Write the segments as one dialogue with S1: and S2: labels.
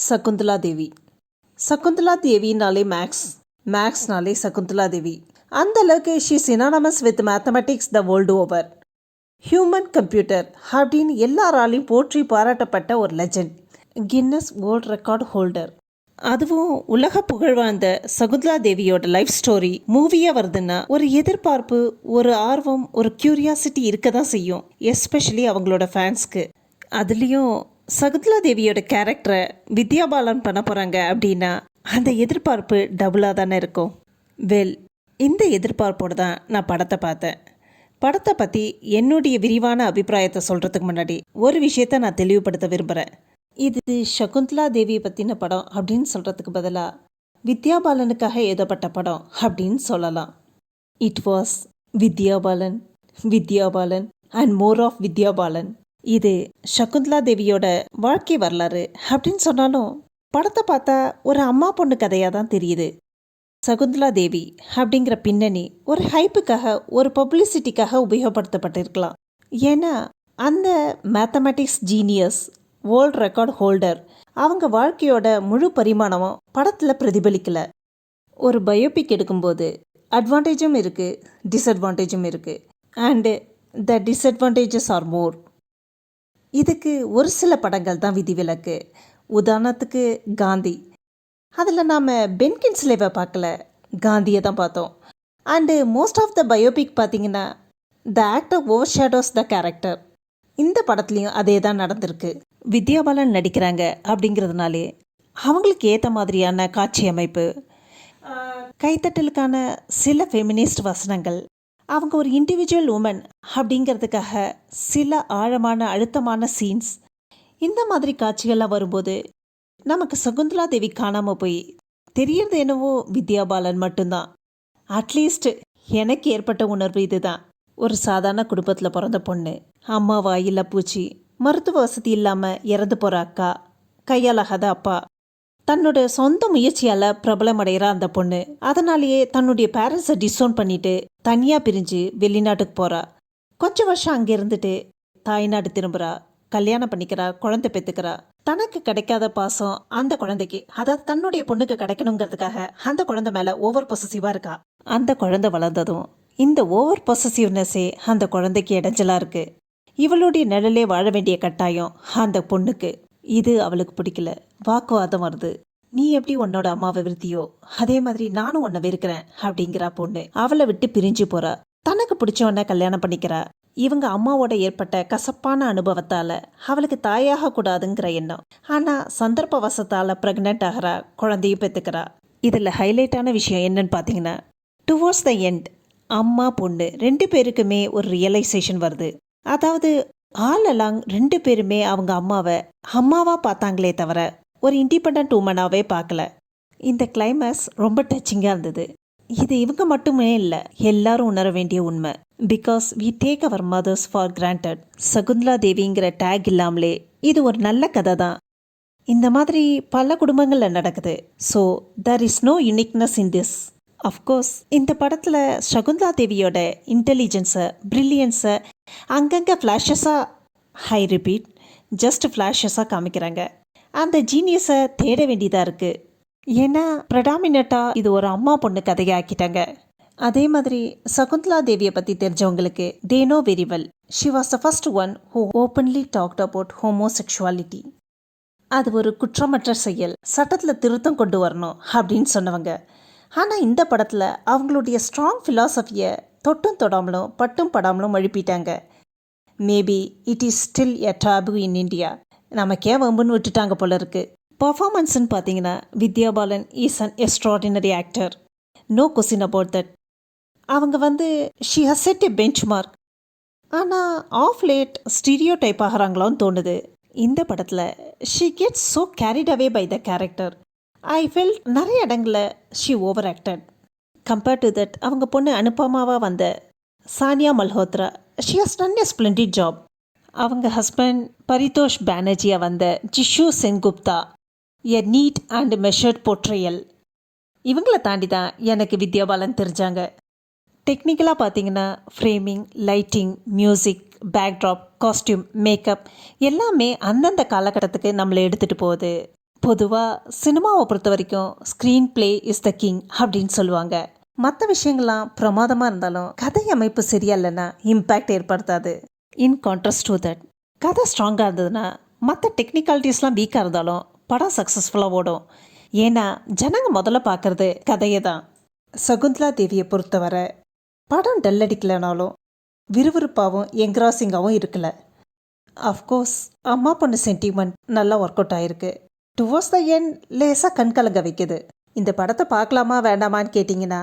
S1: சகுந்தலா தேவி. சகுந்தலா தேவினாலே மேக்ஸ்னாலே சகுந்தலா தேவி. அந்த அளவுக்கு she synonymous with mathematics the world over. Human computer அப்படின்னு எல்லாராலையும் போற்றி பாராட்டப்பட்ட ஒரு legend, Guinness world record holder. அதுவும் உலக புகழ் வாழ்ந்த சகுந்தலா தேவியோட லைஃப் ஸ்டோரி மூவியாக வருதுன்னா ஒரு எதிர்பார்ப்பு, ஒரு ஆர்வம், ஒரு க்யூரியாசிட்டி இருக்க தான் செய்யும், எஸ்பெஷலி அவங்களோட ஃபேன்ஸ்க்கு. அதுலேயும் சகுந்தலா தேவியோட கேரக்டரை வித்யா பாலன் பண்ண போகிறாங்க அப்படின்னா அந்த எதிர்பார்ப்பு டபுளாக தானே இருக்கும். இந்த எதிர்பார்ப்போடு தான் நான் படத்தை பார்த்தேன். படத்தை பற்றி என்னுடைய விரிவான அபிப்பிராயத்தை சொல்கிறதுக்கு முன்னாடி ஒரு விஷயத்த நான் தெளிவுபடுத்த விரும்புகிறேன். இது சகுந்தலா தேவியை பற்றின படம் அப்படின்னு சொல்கிறதுக்கு பதிலாக வித்யா பாலனுக்காக எழுதப்பட்ட படம் அப்படின்னு சொல்லலாம். It was Vidya Balan and more of Vidya Balan. இது சகுந்தலா தேவியோட வாழ்க்கை வரலாறு அப்படின்னு சொன்னாலும் படத்தை பார்த்தா ஒரு அம்மா பொண்ணு கதையாக தான் தெரியுது. சகுந்தலா தேவி அப்படிங்கிற பின்னணி ஒரு ஹைப்புக்காக, ஒரு பப்ளிசிட்டிக்காக உபயோகப்படுத்தப்பட்டிருக்கலாம். ஏன்னா அந்த mathematics genius, world record holder, அவங்க வாழ்க்கையோட முழு பரிமாணமும் படத்தில் பிரதிபலிக்கலை. ஒரு பயோபிக் எடுக்கும்போது அட்வான்டேஜும் இருக்குது, டிஸ்அட்வான்டேஜும் இருக்குது. அண்டு த டிஸ்அட்வான்டேஜஸ் ஆர் மோர். இதுக்கு ஒரு சில படங்கள் தான் விதிவிலக்கு. உதாரணத்துக்கு காந்தி. அதில் நாம் பென் கிங்ஸ்லேவை பார்க்கல, காந்தியை தான் பார்த்தோம். And most of the biopic பார்த்திங்கன்னா the actor overshadows the character. இந்த படத்துலையும் அதே தான் நடந்திருக்கு. வித்யா பாலன் நடிக்கிறாங்க அப்படிங்கிறதுனாலே அவங்களுக்கு ஏற்ற மாதிரியான காட்சி அமைப்பு, கைத்தட்டலுக்கான சில ஃபெமினிஸ்ட் வசனங்கள், அவங்க ஒரு இண்டிவிஜுவல் உமன் அப்படிங்கிறதுக்காக சில ஆழமான அழுத்தமான சீன்ஸ், இந்த மாதிரி காட்சிகள்லாம் வரும்போது நமக்கு சகுந்தலா தேவி காணாமல் போய் தெரியறது என்னவோ வித்யா பாலன் மட்டும்தான். அட்லீஸ்ட் எனக்கு ஏற்பட்ட உணர்வு இதுதான். ஒரு சாதாரண குடும்பத்தில் பிறந்த பொண்ணு, அம்மா வாயில்லா பூச்சி, மருத்துவ வசதி இல்லாமல் இறந்து போகிற அக்கா, கையாலாகாத அப்பா, தன்னோட சொந்த முயற்சியால் பிரபலமடைகிற அந்த பொண்ணு, அதனாலேயே தன்னுடைய பேரண்ட்ஸை டிஸோன் பண்ணிட்டு தனியாக பிரிஞ்சு வெளிநாட்டுக்கு போகிறா. கொஞ்சம் வருஷம் அங்கே இருந்துட்டு தாய்நாடு திரும்புகிறா, கல்யாணம் பண்ணிக்கிறா, குழந்தை பெற்றுக்கிறா. தனக்கு கிடைக்காத பாசம் அந்த குழந்தைக்கு, அதாவது தன்னுடைய பொண்ணுக்கு கிடைக்கணுங்கிறதுக்காக அந்த குழந்தை மேலே ஓவர் பொசசிவாக இருக்கா. அந்த குழந்தை வளர்ந்ததும் இந்த ஓவர் பொசசிவ்னஸே அந்த குழந்தைக்கு இடைஞ்சலாக இருக்குது. இவளுடைய நிழலே வாழ வேண்டிய கட்டாயம் அந்த பொண்ணுக்கு. இது அவளுக்கு பிடிக்கல, வாக்குவாதம் வருது. நீ எப்படி உன்னோட அம்மாவை விருத்தியோ அதே மாதிரி நானும் உன்னை வெறுக்கிறேன் அப்படிங்கிறா பொண்ணு. அவளை விட்டு பிரிஞ்சு போறா, தனக்கு பிடிச்சவன கல்யாணம் பண்ணிக்கிறா. இவங்க அம்மாவோட ஏற்பட்ட கசப்பான அனுபவத்தால அவளுக்கு தாயாக கூடாதுங்கிற எண்ணம். ஆனா சந்தர்ப்பவசத்தால பிரெக்னென்ட் ஆகிறா, குழந்தையும் பெற்றுக்கிறா. இதுல ஹைலைட்டான விஷயம் என்னன்னு பார்த்தீங்கன்னா, டுவோர்ட்ஸ் த எண்ட் அம்மா பொண்ணு ரெண்டு பேருக்குமே ஒரு ரியலைசேஷன் வருது. அதாவது ஆல் அலாங் ரெண்டு பேருமே அவங்க அம்மாவை அம்மாவாக பார்த்தாங்களே தவிர ஒரு இண்டிபெண்ட் உமனாகவே பார்க்கல. இந்த கிளைமேக்ஸ் ரொம்ப டச்சிங்காக இருந்தது. இது இவங்க மட்டுமே இல்லை, எல்லாரும் உணர வேண்டிய உண்மை. Because we take our mothers for granted. Shakuntala தேவிங்கிற டேக் இல்லாமலே இது ஒரு நல்ல கதை தான். இந்த மாதிரி பல குடும்பங்களில் நடக்குது. So there is no uniqueness in this. Of course இந்த படத்தில் சகுந்தலா தேவியோட இன்டெலிஜென்ஸை, ப்ரில்லியன்ஸை அங்கங்கே ஃப்ளாஷஸாக, ஹை ரிப்பீட், ஜஸ்ட் ஃப்ளாஷஸாக காமிக்கிறாங்க. அந்த ஜீனியஸை தேட வேண்டியதாக இருக்குது. ஏன்னா ப்ரெடாமினட்டாக இது ஒரு அம்மா பொண்ணு கதையை ஆக்கிட்டாங்க. அதே மாதிரி சகுந்தலா தேவியை பற்றி தெரிஞ்சவங்களுக்கு they know very well she was the first one who openly talked about homosexuality. அது ஒரு குற்றமற்ற செயல், சட்டத்தில் திருத்தம் கொண்டு வரணும் அப்படின்னு சொன்னவங்க. ஆனால் இந்த படத்தில் அவங்களுடைய ஸ்ட்ராங் ஃபிலாசபியை தொட்டும் தொடாமலும் பட்டும் படாமலும் எழுப்பிட்டாங்க. Maybe it is still a taboo in India. நமக்கே வம்புன்னு விட்டுட்டாங்க போல இருக்கு. பர்ஃபார்மன்ஸ்ன்னு பார்த்தீங்கன்னா Vidya Balan is an extraordinary actor, no question about that. அவங்க she has set a benchmark. ஆனால் ஆஃப் லேட் ஸ்டீரியோ டைப் ஆகிறாங்களான்னு தோணுது. இந்த படத்தில் she gets so carried away by the character. I felt நிறைய இடங்களில் she overacted. Compared to that அவங்க பொண்ணு அனுபமாவாக வந்த Sania Malhotra, she has done a splendid job. அவங்க ஹஸ்பண்ட் பரிதோஷ் பானர்ஜியாக வந்த Jisshu Sengupta a neat and measured portrayal. இவங்கள தாண்டி தான் எனக்கு வித்யா பாலன் தெரிஞ்சாங்க. டெக்னிக்கலாக பார்த்தீங்கன்னா framing, lighting, music, backdrop, costume, makeup எல்லாமே அந்தந்த காலகட்டத்துக்கு நம்மளை எடுத்துகிட்டு போகுது. பொதுவாக சினிமாவை பொறுத்த வரைக்கும் screen play is the king அப்படின்னு சொல்லுவாங்க. மற்ற விஷயங்கள்லாம் பிரமாதமாக இருந்தாலும் கதை அமைப்பு சரியா இல்லைன்னா இம்பேக்ட் ஏற்படுத்தாது. இன் கான்ட்ராஸ்ட் டு தட், கதை ஸ்ட்ராங்காக இருந்ததுன்னா மற்ற டெக்னிக்காலிட்டிஸ்லாம் வீக்காக இருந்தாலும் படம் சக்ஸஸ்ஃபுல்லாக ஓடும். ஏன்னா ஜனங்க முதல்ல பார்க்குறது கதையை தான். சகுந்தலா தேவியை பொறுத்தவரை படம் டல் அடிக்கலைனாலும் விறுவிறுப்பாகவும் என்க்ராசிங்காகவும் இருக்கல. அஃப்கோர்ஸ் அம்மா பொண்ணு சென்டிமெண்ட் நல்லா ஒர்க் அவுட் ஆகிருக்கு. டுவோர்ட்ஸ் த எண்ட் லேசாக கண்கலங்க வைக்குது. இந்த படத்தை பார்க்கலாமா வேண்டாமான்னு கேட்டிங்கன்னா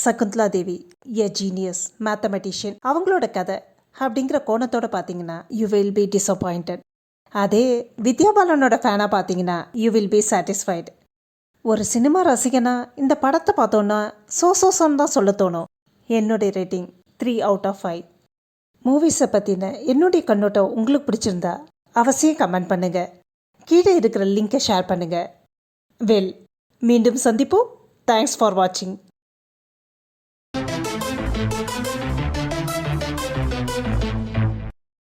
S1: சகுந்தலா தேவி எ ஜீனியஸ் மேத்தமெட்டிஷியன், அவங்களோட கதை அப்படிங்கிற கோணத்தோடு பார்த்தீங்கன்னா யூ வில் பி டிஸப்பாயிண்டட். அதே வித்யா பாலனோட ஃபேனாக பார்த்தீங்கன்னா யூ வில் பி சாட்டிஸ்ஃபைடு. ஒரு சினிமா ரசிகனா இந்த படத்தை பார்த்தோன்னா சோசோசோன்னு தான் சொல்ல தோணும். என்னுடைய ரேட்டிங் 3 out of 5. மூவிஸை பற்றின என்னுடைய கண்ணோட்டம் உங்களுக்கு பிடிச்சிருந்தா அவசியம் கமெண்ட் பண்ணுங்கள். கீழே இருக்கிற லிங்கை ஷேர் பண்ணுங்கள். மீண்டும் சந்திப்போம். தேங்க்ஸ் ஃபார் வாட்சிங்.